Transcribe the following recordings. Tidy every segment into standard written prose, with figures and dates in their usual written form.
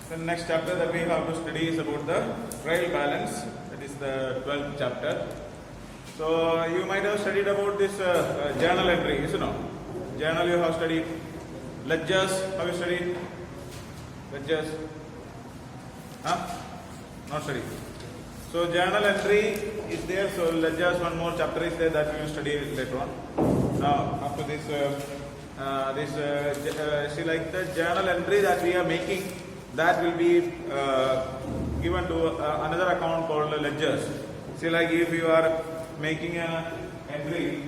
The next chapter that we have to study is about the trial balance. That is the 12th chapter. So you might have studied about this journal entry, isn't it? Journal you have studied. Ledgers, have you studied? Ledgers? Huh? Not studied. So journal entry is there. So ledgers, one more chapter is there that we will study later on. Now after this, see, like the journal entry that we are making, that will be given to another account called ledgers. See, like if you are making an entry,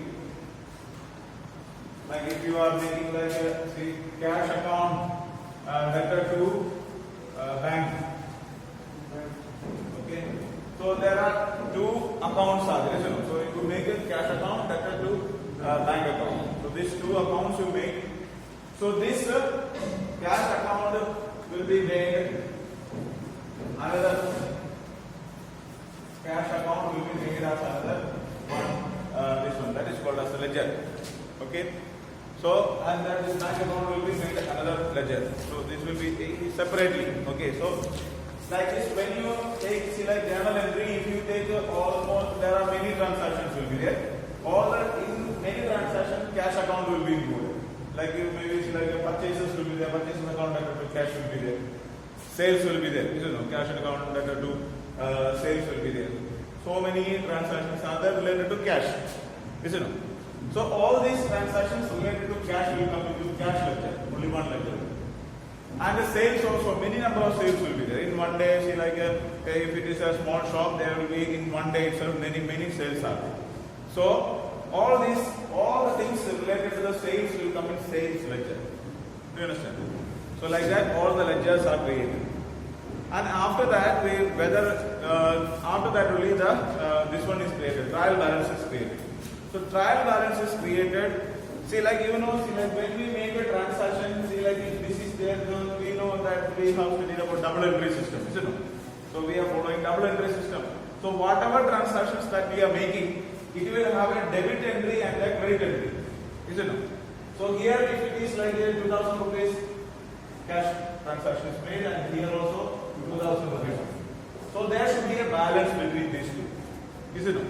like if you are making like a cash account debtor to bank. Okay, so there are two accounts are there. So you could make a cash account debtor to bank account. So these two accounts you make. So this cash account will be made, another cash account will be made as another one, this one, that is called as a ledger. Okay, so and that this bank account will be made another ledger. So this will be separately. Okay, so like this, when you take, see, like journal entry, if you take almost, there are many transactions will be there. All the, in many transactions, cash account will be included. Like you maybe see, like purchases will be there, purchases account debtor to cash will be there, sales will be there. You know, cash account debtor to sales will be there. So many transactions are there related to cash. You know. So all these transactions related to cash will come into cash ledger, only one ledger. And the sales also, many number of sales will be there. In one day, see, like if it is a small shop, there will be in one day itself many sales are there. So all the things related to the sales will come in sales ledger. Do you understand? So like that, all the ledgers are created. And after that, after that only this one is created. Trial balance is created. So trial balance is created. See, like see, like when we make a transaction, see, like if this is there, we know that we have studied about double entry system, isn't it? So we are following double entry system. So whatever transactions that we are making, it will have a debit entry and a credit entry, isn't it? So here, if it is like a 2000 rupees cash transaction is made, and here also 2000 rupees. So there should be a balance between these two, isn't it?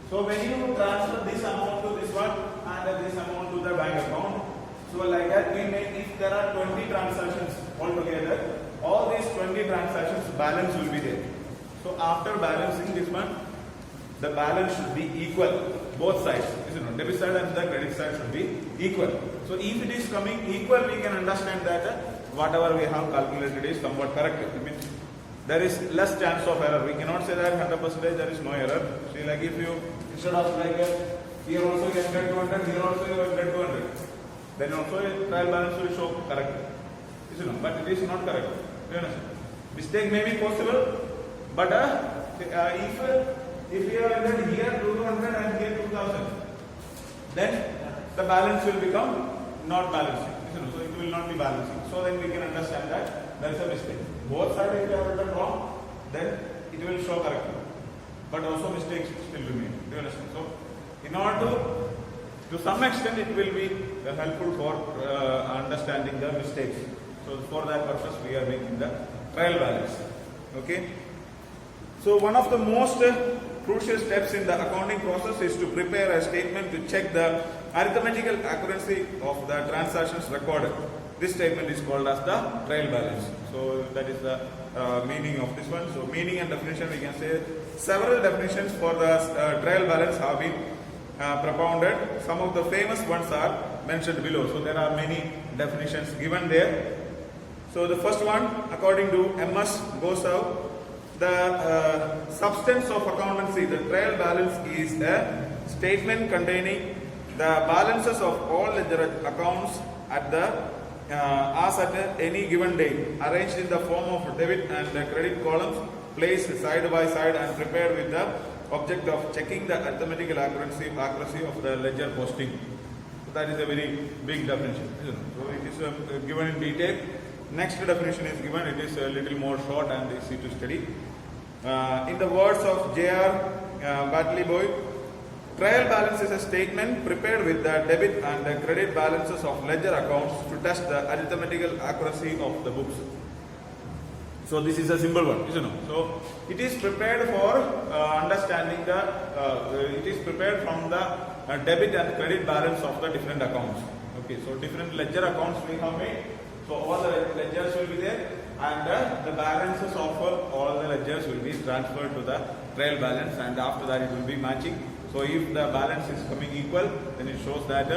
So when you transfer this amount to this one and this amount to the bank account, so like that we make, if there are 20 transactions altogether, all these 20 transactions balance will be there. So after balancing this one, the balance should be equal, both sides, isn't it? Debit side and the credit side should be equal. So if it is coming equal, we can understand that whatever we have calculated is somewhat correct. I mean, there is less chance of error. We cannot say that 100% there is no error. See, like if you, instead of like here also you get 200, here also you get 200, then also trial balance will show correct. Isn't it? But it is not correct. Do you understand? Mistake may be possible, but if you have entered here 200 and here 2000, then the balance will become not balancing. So it will not be balancing. So then we can understand that there is a mistake. Both sides if you have written wrong, then it will show correctly. But also mistakes still remain. Do you understand? So in order to some extent it will be helpful for understanding the mistakes. So for that purpose we are making the trial balance. Okay. So one of the most crucial steps in the accounting process is to prepare a statement to check the arithmetical accuracy of the transactions recorded. This statement is called as the trial balance. So that is the meaning of this one. So meaning and definition, we can say several definitions for the trial balance have been propounded. Some of the famous ones are mentioned below. So there are many definitions given there. So the first one, according to M.S. Gosau, the substance of accountancy, the trial balance is a statement containing the balances of all ledger accounts at the as at any given date, arranged in the form of debit and credit columns, placed side by side and prepared with the object of checking the arithmetical accuracy of the ledger posting. So that is a very big definition. So it is given in detail. Next definition is given. It is a little more short and easy to study. In the words of J.R. Batley-Boyd, trial balance is a statement prepared with the debit and the credit balances of ledger accounts to test the arithmetical accuracy of the books. So this is a simple one, isn't it? So it is prepared for understanding the, it is prepared from the debit and credit balance of the different accounts. Okay, so different ledger accounts we have made. So all the ledgers will be there, and the balances of all the ledgers will be transferred to the trail balance, and after that it will be matching. So if the balance is coming equal, then it shows that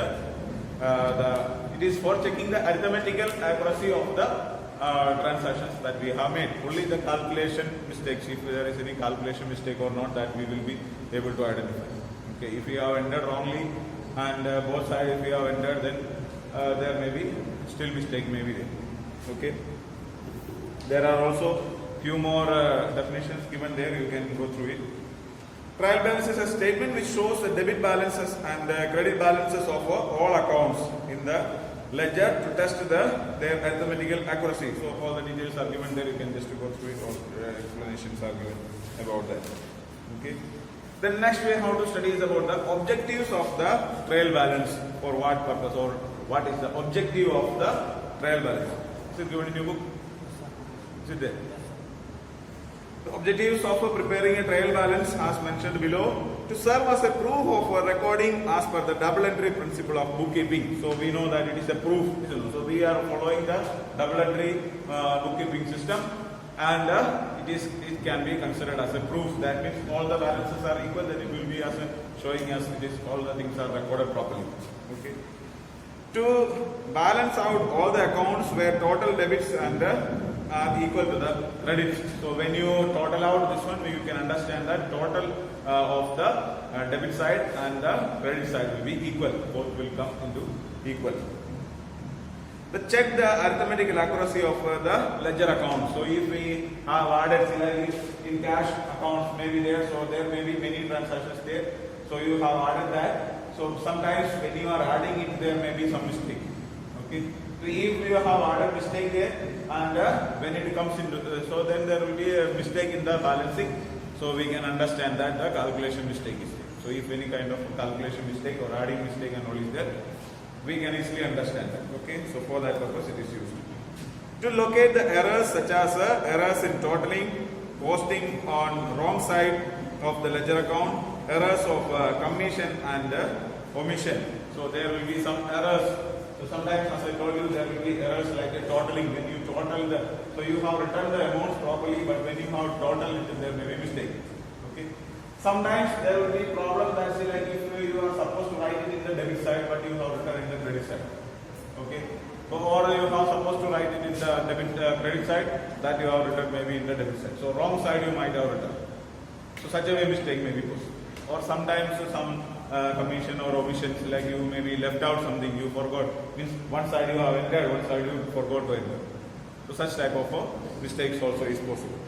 it is for checking the arithmetical accuracy of the transactions that we have made. Only the calculation mistakes, if there is any calculation mistake or not, that we will be able to identify. Okay, if we have entered wrongly and both sides if we have entered, then there may be still mistake may be there. Okay, there are also few more definitions given there, you can go through it. Trial balance is a statement which shows the debit balances and credit balances of all accounts in the ledger to test their arithmetical accuracy. So all the details are given there, you can just go through it, all explanations are given about that. Okay. The next way how to study is about the objectives of the trial balance. For what purpose, or what is the objective of the trial balance? Is it given in your book? Is it there? The objectives of preparing a trial balance as mentioned below, to serve as a proof of recording as per the double entry principle of bookkeeping. So we know that it is a proof. So we are following the double entry bookkeeping system, and it can be considered as a proof. That means all the balances are equal, then it will be as showing us it is all the things are recorded properly. Okay. To balance out all the accounts where total debits and are equal to the credits. So when you total out this one, you can understand that total of the debit side and the credit side will be equal. Both will come into equal. The check the arithmetical accuracy of the ledger account. So if we have added similarly in cash accounts may be there, so there may be many transactions there. So you have added that. So sometimes when you are adding it, there may be some mistake. Okay. So if you have added mistake there, and when it comes into so then there will be a mistake in the balancing. So we can understand that the calculation mistake is there. So if any kind of calculation mistake or adding mistake and all is there, we can easily understand that. Okay. So for that purpose it is used. To locate the errors such as errors in totaling, posting on wrong side of the ledger account, errors of commission and omission. So there will be some errors. So sometimes, as I told you, there will be errors like the totaling. When you total so you have returned the amounts properly, but when you have totaled it, there may be mistake. Okay. Sometimes there will be problem that say like if you are supposed to write it in the debit side, but you have written in the credit side. Okay. So, or you are supposed to write it in the debit credit side, that you have written maybe in the debit side. So wrong side you might have written. So such a way mistake may be possible. Or sometimes some commission or omissions, like you maybe left out something, you forgot. Means one side you have entered, one side you forgot to enter. So such type of mistakes also is possible.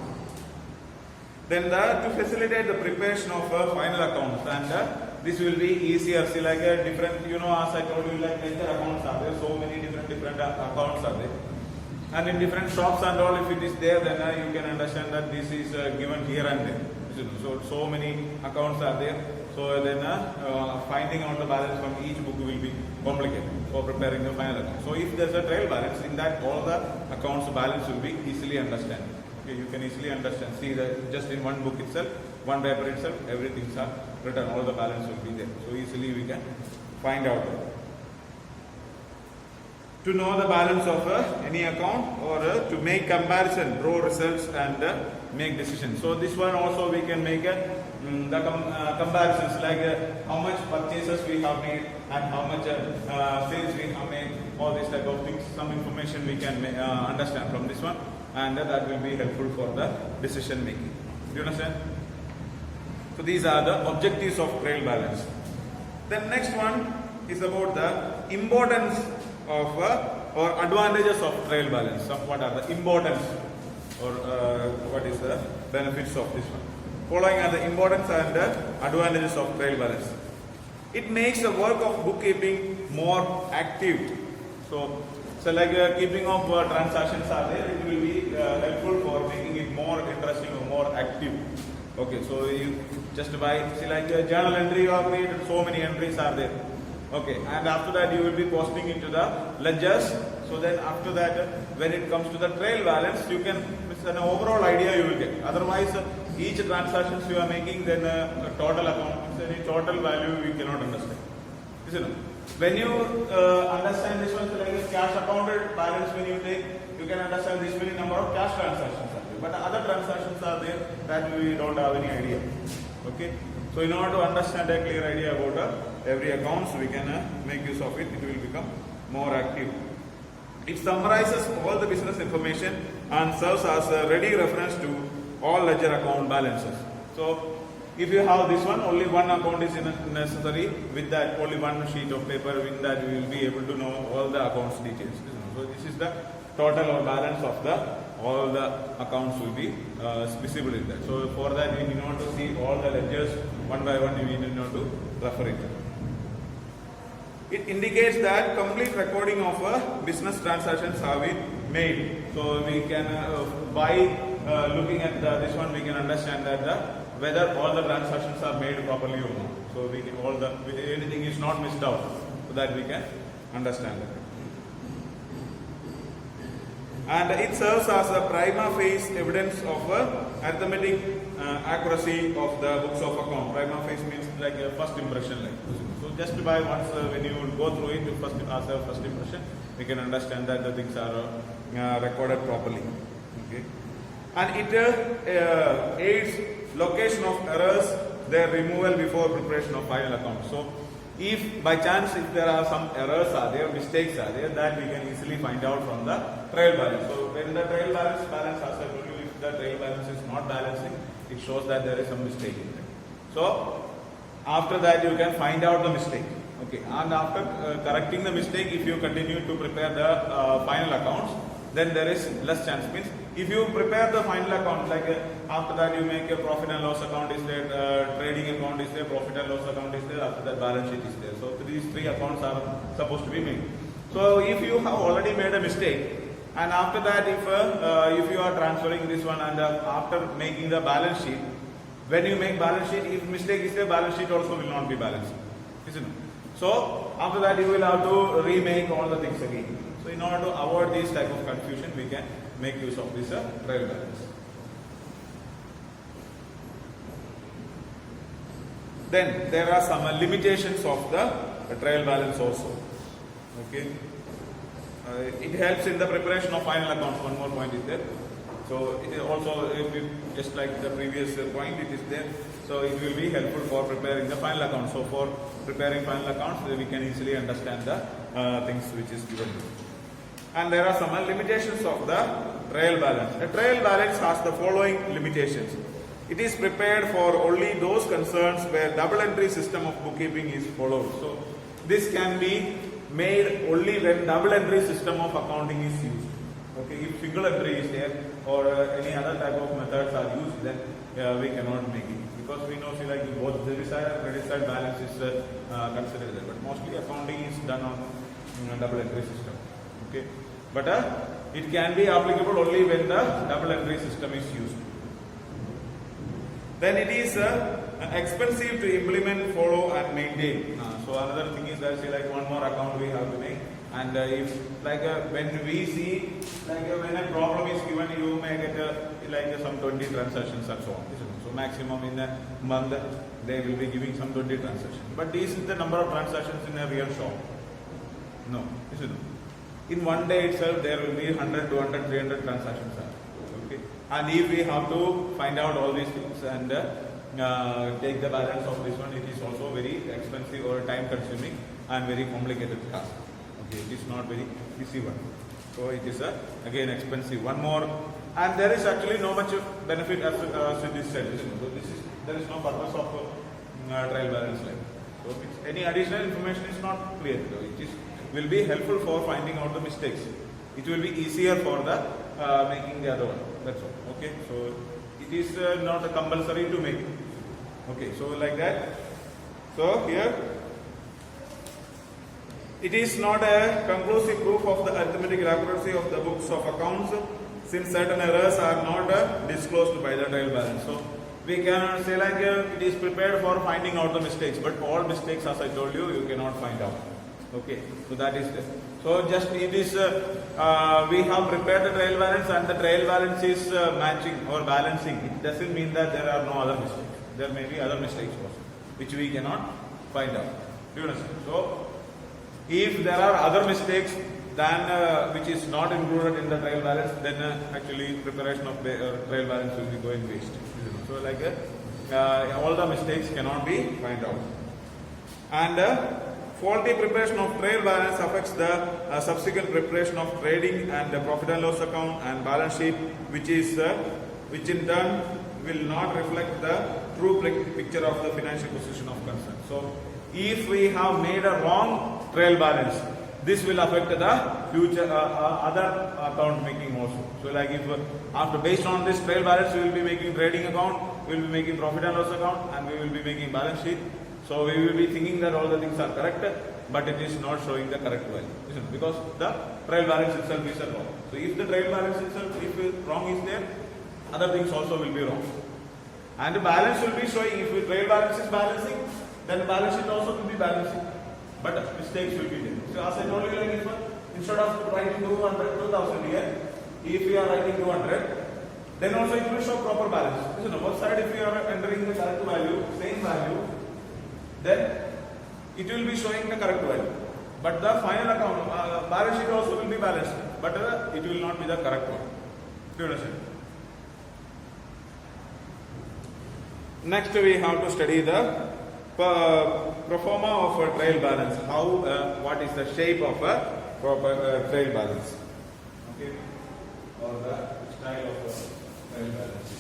Then to facilitate the preparation of final accounts, and this will be easier. See, like a different, as I told you, like ledger accounts are there, so many different accounts are there. And in different shops and all, if it is there, then you can understand that this is given here and there. So many accounts are there. So then finding out the balance from each book will be complicated for preparing the final account. So if there is a trail balance, in that all the accounts balance will be easily understood. Okay, you can easily understand. See that just in one book itself, one paper itself, everything is written. All the balance will be there. So easily we can find out. To know the balance of any account, or to make comparison, draw results and make decisions. So this one also we can make the comparisons, like how much purchases we have made and how much sales we have made, all these type of things. Some information we can understand from this one, and that will be helpful for the decision making. Do you understand? So these are the objectives of trail balance. The next one is about the importance of or advantages of trail balance. So what are the importance or what is the benefits of this one? Following are the importance and advantages of trail balance. It makes the work of bookkeeping more active. So like keeping of transactions are there, it will be helpful for making it more interesting or more active. Okay, so you just by like a journal entry you have created, so many entries are there. Okay, and after that you will be posting into the ledgers. So then after that, when it comes to the trail balance, you can is an overall idea you will get. Otherwise, each transactions you are making, then total account, any total value we cannot understand. Isn't it? When you understand this one, so like a cash accounted balance, when you take, you can understand this many number of cash transactions are there. But other transactions are there that we don't have any idea. Okay. So in order to understand a clear idea about every account, so we can make use of it. It will become more active. It summarizes all the business information and serves as a ready reference to all ledger account balances. So if you have this one, only one account is necessary. With that, only one sheet of paper. With that, you will be able to know all the accounts details. So this is the total or balance of all the accounts will be visible in that. So for that, we need not to see all the ledgers one by one. We need not to refer it. It indicates that complete recording of business transactions have been made. So we can by looking at this one, we can understand that whether all the transactions are made properly or not. So we can anything is not missed out, so that we can understand that. And it serves as a prima facie evidence of arithmetic accuracy of the books of account. Prima facie means like a first impression. So just by once when you go through it, as a first impression, we can understand that the things are recorded properly. Okay. And it aids location of errors, their removal before preparation of final account. So if by chance if there are some errors are there, mistakes are there, that we can easily find out from the trail balance. So when the trail balance as I told you, if the trail balance is not balancing, it shows that there is some mistake in it. So after that you can find out the mistake. Okay, and after correcting the mistake, if you continue to prepare the final accounts, then there is less chance. Means if you prepare the final account, like after that you make a profit and loss account is there, trading account is there, profit and loss account is there, after that balance sheet is there. So these three accounts are supposed to be made. So if you have already made a mistake, and after that if you are transferring this one and after making the balance sheet, when you make balance sheet, if mistake is there, balance sheet also will not be balanced. Isn't it? So after that you will have to remake all the things again. So in order to avoid this type of confusion, we can make use of this trail balance. Then there are some limitations of the trail balance also. Okay, it helps in the preparation of final accounts. One more point is there. So it is also, if you, just like the previous point, it is there. So it will be helpful for preparing the final account. So for preparing final accounts, we can easily understand the things which is given. And there are some limitations of the trail balance. A trail balance has the following limitations. It is prepared for only those concerns where double entry system of bookkeeping is followed. So this can be made only when double entry system of accounting is used. Okay, if single entry is there or any other type of methods are used, then we cannot make it, because we know, see, like both debit side and credit side balance is considered there, but mostly accounting is done on double entry system. Okay, but it can be applicable only when the double entry system is used. Then it is expensive to implement, follow and maintain. So another thing is that, say, like one more account we have to make, and if like when we see like when a problem is given, you may get like some 20 transactions and so on. So maximum in a month they will be giving some 20 transactions. But this is the number of transactions in a real shop. No, isn't it? In one day itself there will be 100, 200, 300 transactions. Okay, and if we have to find out all these things and take the balance of this one, it is also very expensive or time consuming and very complicated task. Okay, it is not very easy one. So it is again expensive. One more, and there is actually no much benefit as it is said. So there is no purpose of trial balance line. So any additional information is not clear. So it will be helpful for finding out the mistakes. It will be easier for the making the other one. That's all. Okay, so it is not compulsory to make. Okay, so like that. So here, it is not a conclusive proof of the arithmetic accuracy of the books of accounts, since certain errors are not disclosed by the trial balance. So we can say like it is prepared for finding out the mistakes, but all mistakes, as I told you, you cannot find out. Okay, so that is this. So just it is we have prepared the trail balance and the trail balance is matching or balancing. It doesn't mean that there are no other mistakes. There may be other mistakes also, which we cannot find out. Do you understand? So if there are other mistakes than which is not included in the trail balance, then actually preparation of trail balance will be going waste. So like all the mistakes cannot be found out. And faulty preparation of trail balance affects the subsequent preparation of trading and the profit and loss account and balance sheet, which in turn will not reflect the true picture of the financial position of concern. So if we have made a wrong trail balance, this will affect the future other account making also. So like if after based on this trail balance, we will be making trading account, we will be making profit and loss account, and we will be making balance sheet. So we will be thinking that all the things are correct, but it is not showing the correct value, because the trail balance itself is wrong. So if the trail balance itself, if wrong is there, other things also will be wrong. And the balance will be showing, if the trail balance is balancing, then the balance sheet also will be balancing. But mistakes will be there. So as I told you, like if instead of writing 2,000 here, if you are writing 200, then also it will show proper balance. So on both side, if you are entering the correct value, same value, then it will be showing the correct value. But the final account, balance sheet also will be balanced, but it will not be the correct one. Do you understand? Next, we have to study the pro forma of a trail balance. How, what is the shape of a proper trail balance? Okay, or the style of a trail balance.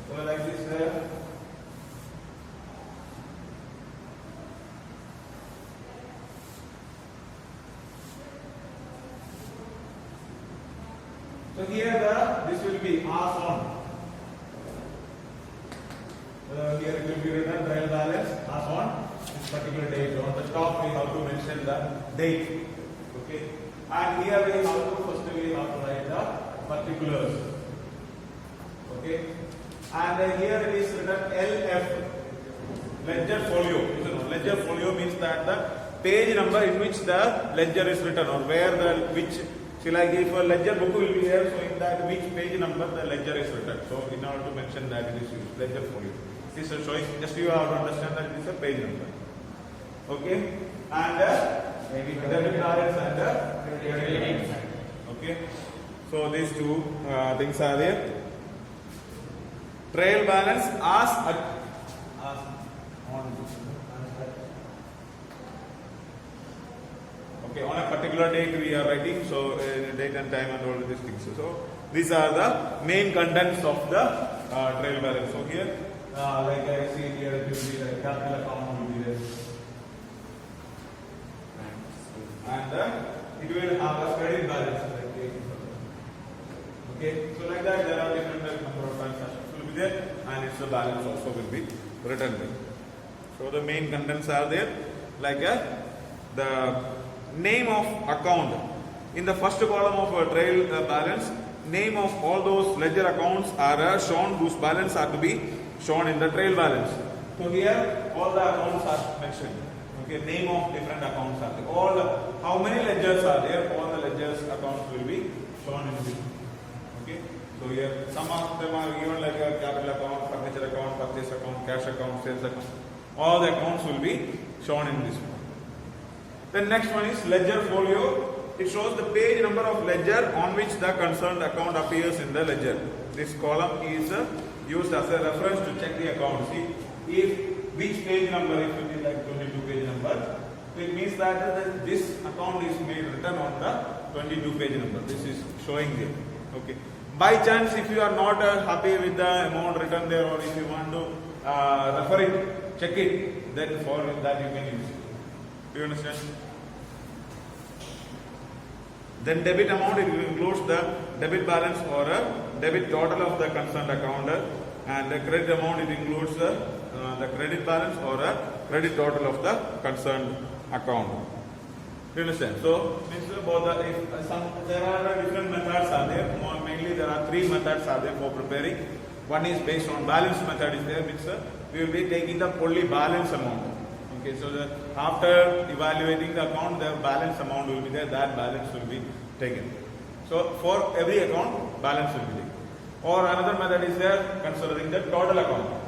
So like this there. So here this will be as on. Here it will be written trail balance as on this particular date. On the top we have to mention the date. Okay. And here we have to first we have to write the particulars. Okay. And here it is written LF, ledger folio. Ledger folio means that the page number in which the ledger is written, or where the which. See, like if a ledger book will be there, so in that which page number the ledger is written. So in order to mention that it is used, ledger folio. This is showing, just you have to understand that it is a page number. Okay, and maybe debit balance and credit. Okay, so these two things are there. Trail balance as on. Okay, on a particular date we are writing, so date and time and all these things. So these are the main contents of the trail balance. So here, like I see here, it will be the capital account will be there, and it will have a credit balance. Okay, so like that there are different number of transactions will be there, and its balance also will be written there. So the main contents are there, like the name of account. In the first column of a trail balance, name of all those ledger accounts are shown whose balance are to be shown in the trail balance. So here all the accounts are mentioned. Okay, name of different accounts are there. All how many ledgers are there? All the ledgers accounts will be shown in this. Okay, so here some of them are given like a capital account, furniture account, purchase account, cash account, sales account. All the accounts will be shown in this one. The next one is ledger folio. It shows the page number of ledger on which the concerned account appears in the ledger. This column is used as a reference to check the account. See, if which page number, if it is like 22 page number, it means that this account is made written on the 22 page number. This is showing there. Okay. By chance, if you are not happy with the amount written there, or if you want to refer it, check it, then for that you can use it. Do you understand? Then debit amount, it includes the debit balance or a debit total of the concerned account, and the credit amount, it includes the credit balance or a credit total of the concerned account. Do you understand? So, means both the, there are different methods are there. Mainly there are three methods are there for preparing. One is based on balance method is there, means we will be taking the only balance amount. Okay, so after evaluating the account, the balance amount will be there, that balance will be taken. So for every account, balance will be taken. Or another method is there, considering the total account.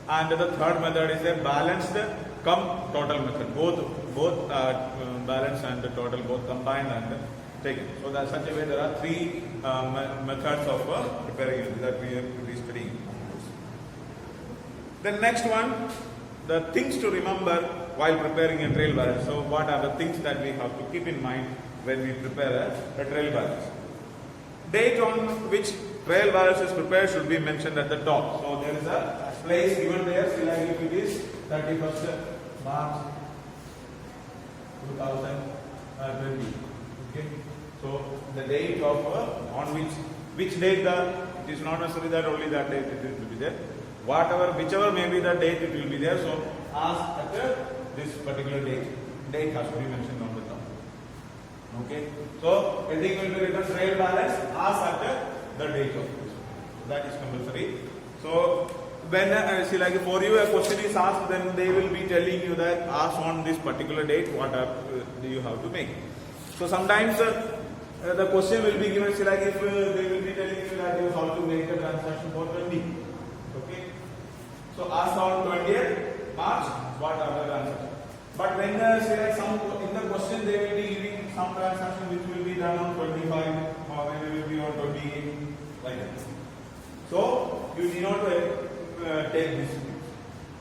And the third method is a balanced cum total method. Both balance and the total both combined and taken. So that such a way there are three methods of preparing it that we have to be studying. The next one, the things to remember while preparing a trail balance. So what are the things that we have to keep in mind when we prepare a trail balance? Date on which trail balance is prepared should be mentioned at the top. So there is a place given there, so like if it is 31st March 2020. Okay. So the date of on which date it is not necessary that only that date it will be there. Whichever may be the date it will be there. So ask at this particular date has to be mentioned on the top. Okay. So heading will be written trail balance, ask at the date of this. That is compulsory. So when like for you a question is asked, then they will be telling you that ask on this particular date what do you have to make. So sometimes the question will be given, like if they will be telling you that you have to make a transaction for 20. Okay. So ask on 20th March what are the transactions. But when like some in the question they will be giving some transaction which will be done on 25 or when it will be on 28 like that. So you need not take this.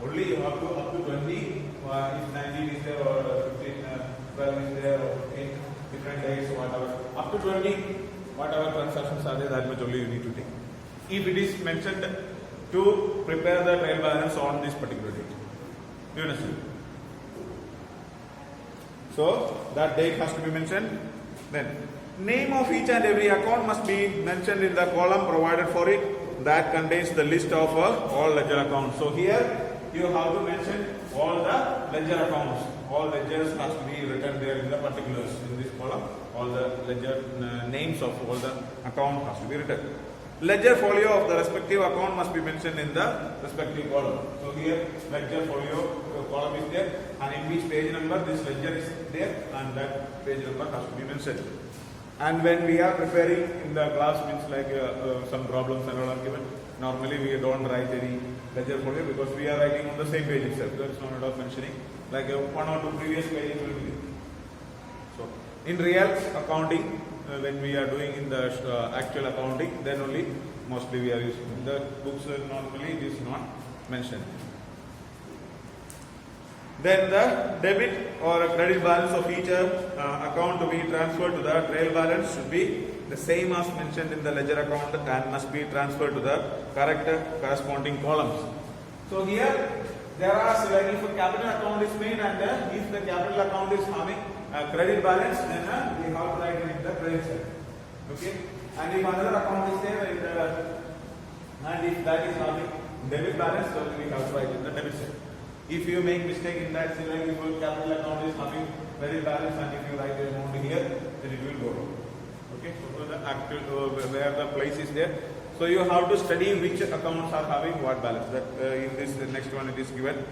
Only you have to up to 20. If 19 is there or 15, 12 is there or 8 different days or whatever. Up to 20, whatever transactions are there, that much only you need to take. If it is mentioned to prepare the trail balance on this particular date. Do you understand? So that date has to be mentioned. Then name of each and every account must be mentioned in the column provided for it that contains the list of all ledger accounts. So here you have to mention all the ledger accounts. All ledgers has to be written there in the particulars in this column. All the ledger names of all the account has to be written. Ledger folio of the respective account must be mentioned in the respective column. So here ledger folio column is there, and in which page number this ledger is there, and that page number has to be mentioned. And when we are preparing in the class, means like some problems and all are given, normally we don't write any ledger folio because we are writing on the same page itself. There is no need of mentioning, like one or two previous pages will be there. So in real accounting, when we are doing in the actual accounting, then only mostly we are using. In the books normally it is not mentioned. Then the debit or credit balance of each account to be transferred to the trail balance should be the same as mentioned in the ledger account and must be transferred to the correct corresponding columns. So here there are, like if a capital account is made and if the capital account is having a credit balance, then we have to write it in the credit side. Okay. And if another account is there and if that is having debit balance, then we have to write it in the debit side. If you make mistake in that, say like if your capital account is having credit balance and if you write the amount here, then it will go wrong. Okay, so the actual where the place is there. So you have to study which accounts are having what balance. That in this the next one it is given.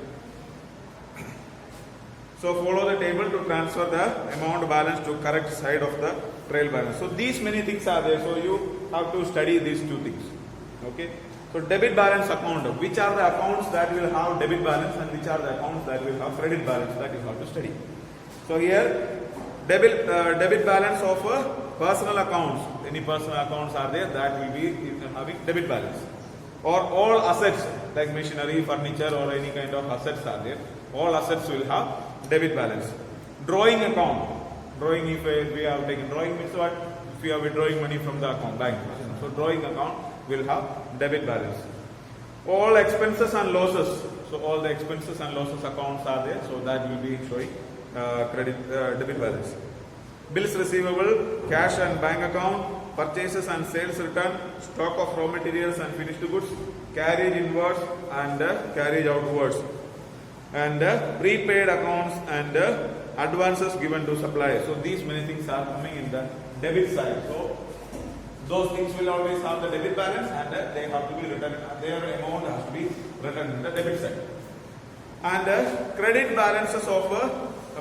So follow the table to transfer the amount balance to correct side of the trail balance. So these many things are there. So you have to study these two things. Okay. So debit balance account, which are the accounts that will have debit balance and which are the accounts that will have credit balance, that you have to study. So here debit balance of personal accounts, any personal accounts are there that will be having debit balance. Or all assets like machinery, furniture or any kind of assets are there, all assets will have debit balance. Drawing account, drawing if we have taken drawing means what? If we are withdrawing money from the account, bank. So drawing account will have debit balance. All expenses and losses, so all the expenses and losses accounts are there, so that will be showing debit balance. Bills receivable, cash and bank account, purchases and sales return, stock of raw materials and finished goods, carriage inwards and carriage outwards. and prepaid accounts and advances given to suppliers. So these many things are coming in the debit side. So those things will always have the debit balance and they have to be written, their amount has to be written in the debit side. And credit balances of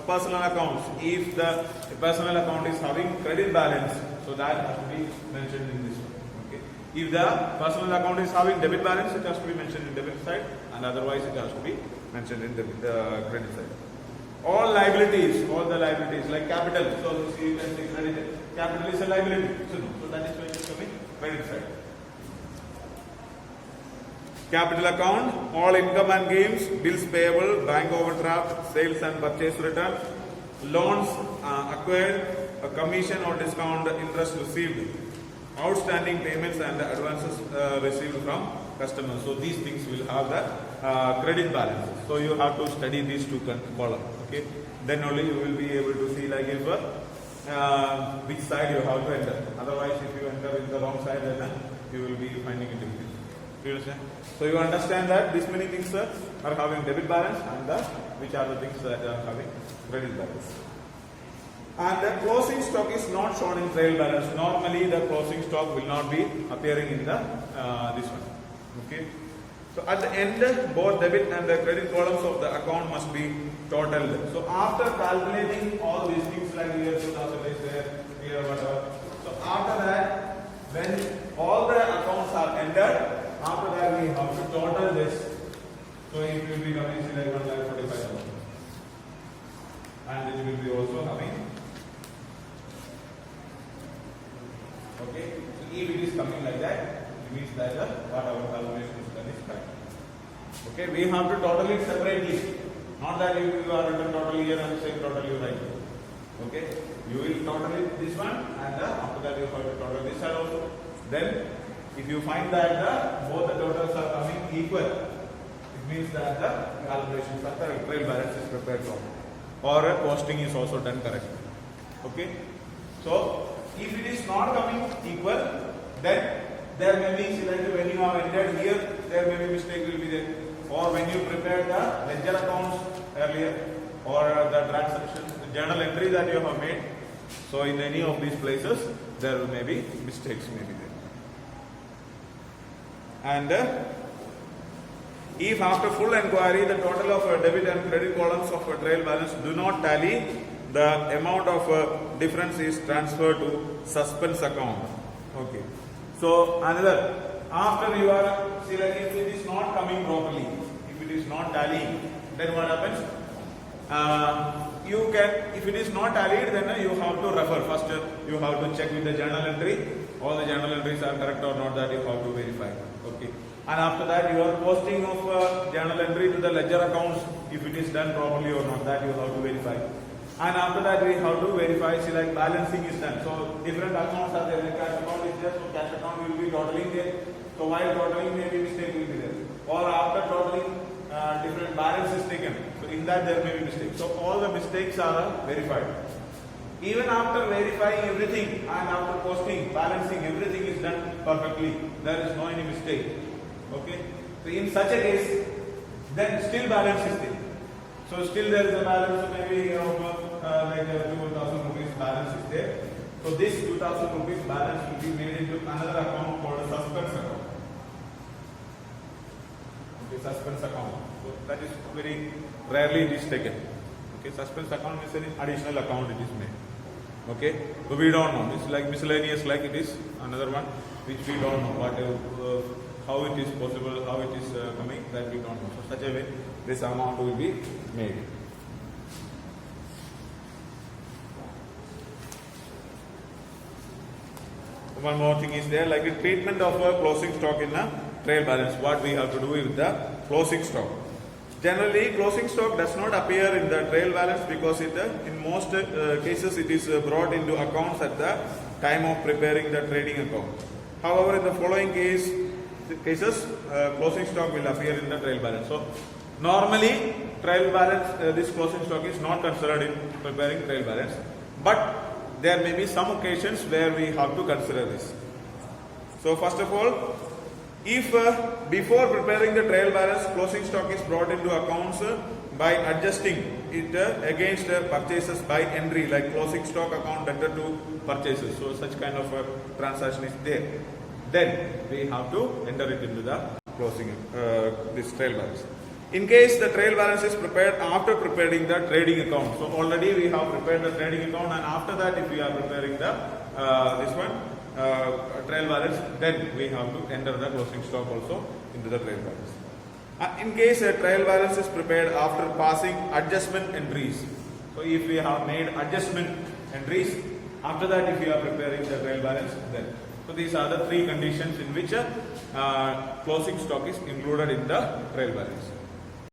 personal accounts. If the personal account is having credit balance, so that has to be mentioned in this one. Okay. If the personal account is having debit balance, it has to be mentioned in debit side, and otherwise it has to be mentioned in the credit side. All the liabilities like capital. So you can say credit. Capital is a liability. So that is why it is coming credit side. Capital account, all income and gains, bills payable, bank overdraft, sales and purchase return, loans acquired, a commission or discount, interest received, outstanding payments and advances received from customers. So these things will have the credit balance. So you have to study these two columns. Okay, then only you will be able to see like if which side you have to enter. Otherwise, if you enter in the wrong side, then you will be finding it difficult. Do you understand? So you understand that these many things are having debit balance and which are the things that are having credit balance. And the closing stock is not shown in trail balance. Normally the closing stock will not be appearing in the this one. Okay. So at the end, both debit and the credit columns of the account must be totaled. So after calculating all these things like here 2000 is there, here whatever. So after that, when all the accounts are entered, after that we have to total this. So it will be coming like 1,45,000. And it will be also coming. Okay. So if it is coming like that, it means that what our calculation is done is correct. Okay. We have to total it separately. Not that you are written total here and same total you write. Okay. You will total it this one and after that you have to total this side also. Then if you find that both the totals are coming equal, it means that the calculation for the trail balance is prepared for, or costing is also done correctly. Okay. So if it is not coming equal, then there may be, like when you have entered here, there may be mistake will be there, or when you prepare the ledger accounts earlier, or the transaction the journal entry that you have made. So in any of these places, there may be mistakes may be there. And if after full enquiry the total of debit and credit columns of a trail balance do not tally, the amount of difference is transferred to suspense account. Okay. So another, after you are, see like if it is not coming properly, if it is not tallying, then what happens? You can, if it is not tallied, then you have to refer. First you have to check with the journal entry. All the journal entries are correct or not, that you have to verify. Okay. And after that, your posting of journal entry to the ledger accounts, if it is done properly or not, that you have to verify. And after that, we have to verify, see like balancing is done. So different accounts are there. Like cash account is there, so cash account will be totaling there. So while totaling, maybe mistake will be there. Or after totaling, different balance is taken. So in that there may be mistakes. So all the mistakes are verified. Even after verifying everything and after posting, balancing, everything is done perfectly. There is no any mistake. Okay. So in such a case, then still balance is there. So still there is a balance, maybe like 2,000 rupees balance is there. So this 2,000 rupees balance will be made into another account called a suspense account. Okay, suspense account. So that is very rarely it is taken. Okay, suspense account is an additional account it is made. Okay, so we don't know. It's like miscellaneous, like it is another one which we don't know what how it is possible, how it is coming, that we don't know. So such a way this amount will be made. One more thing is there, like the treatment of a closing stock in a trail balance. What we have to do with the closing stock. Generally, closing stock does not appear in the trail balance because it, in most cases it is brought into accounts at the time of preparing the trading account. However, in the following cases, closing stock will appear in the trail balance. So, normally, trail balance, this closing stock is not considered in preparing trail balance, but there may be some occasions where we have to consider this. So, first of all, If before preparing the trial balance, closing stock is brought into accounts by adjusting it against purchases by entry, like closing stock account debtor to purchases. So such kind of transaction is there. Then we have to enter it into the closing this trial balance. In case the trial balance is prepared after preparing the trading account, so already we have prepared the trading account, and after that, if we are preparing the trial balance, then we have to enter the closing stock also into the trial balance. In case a trial balance is prepared after passing adjustment entries, so if we have made adjustment entries, after that, if we are preparing the trial balance, then. So these are the three conditions in which closing stock is included in the trial balance.